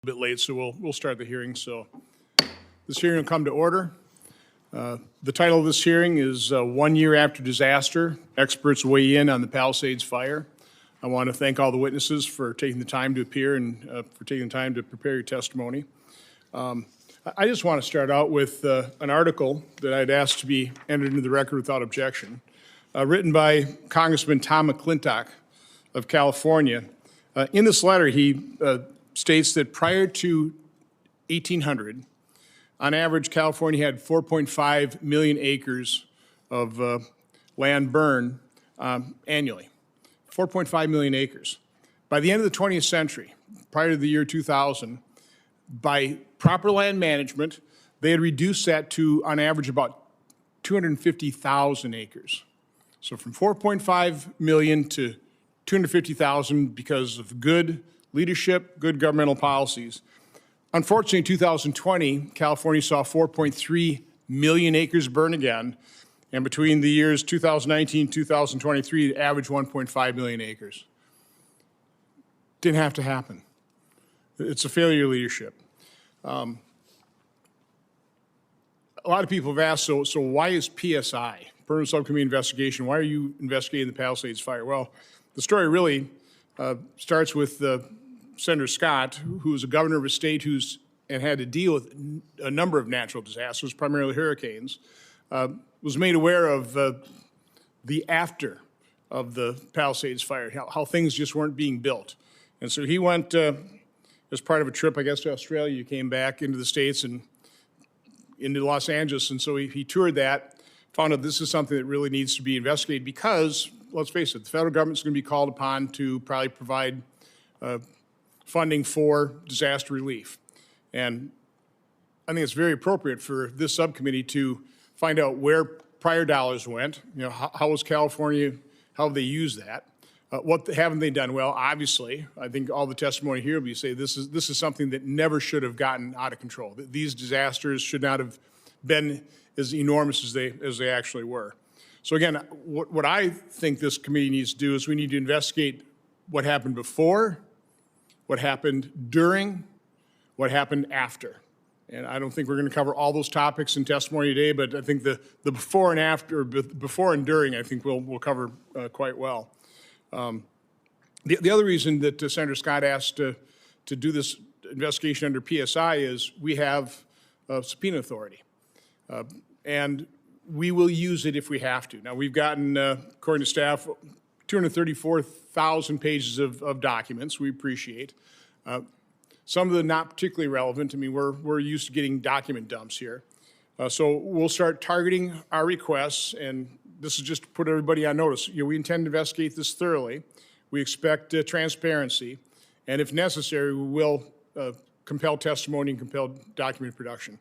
Bit late, so we'll start the hearing. So this hearing will come to order. The title of this hearing is 1 year after disaster, experts weigh in on the Palisades fire. I want to thank all the witnesses for taking the time to appear and for taking the time to prepare your testimony. I just want to start out with an article that I'd asked to be entered into the record without objection, written by Congressman Tom McClintock of California. In this letter, he states that prior to 1800, on average, California had 4.5 million acres of land burn annually. 4.5 million acres. By the end of the 20th century, prior to the year 2000, by proper land management, they had reduced that to, on average, about 250,000 acres. So from 4.5 million to 250,000 because of good leadership, good governmental policies. Unfortunately, in 2020, California saw 4.3 million acres burn again, and between the years 2019 and 2023, it averaged 1.5 million acres. Didn't have to happen. It's a failure of leadership. A lot of people have asked, so why is PSI, Permanent Subcommittee Investigation, why are you investigating the Palisades fire? Well, the story really starts with Senator Scott, who was a governor of a state and had to deal with a number of natural disasters, primarily hurricanes, was made aware of the after of the Palisades fire, how things just weren't being built. And so he went, as part of a trip, I guess, to Australia. He came back into the States and into Los Angeles, and so he toured that, found out this is something that really needs to be investigated because, let's face it, the federal government's going to be called upon to probably provide funding for disaster relief. And I think it's very appropriate for this subcommittee to find out where prior dollars went. You know, how was California, how have they used that? What haven't they done? Well, obviously, I think all the testimony here will be say this is something that never should have gotten out of control. These disasters should not have been as enormous as they actually were. So again, what I think this committee needs to do is we need to investigate what happened before, what happened during, what happened after. And I don't think we're going to cover all those topics in testimony today, but I think the before and after, before and during, I think we'll cover quite well. The other reason that Senator Scott asked to do this investigation under PSI is we have subpoena authority. And we will use it if we have to. Now, we've gotten, according to staff, 234,000 pages of documents. We appreciate. Some of them not particularly relevant. I mean, we're used to getting document dumps here. So we'll start targeting our requests, and this is just to put everybody on notice. You know, we intend to investigate this thoroughly. We expect transparency, and if necessary, we will compel testimony and compel document production.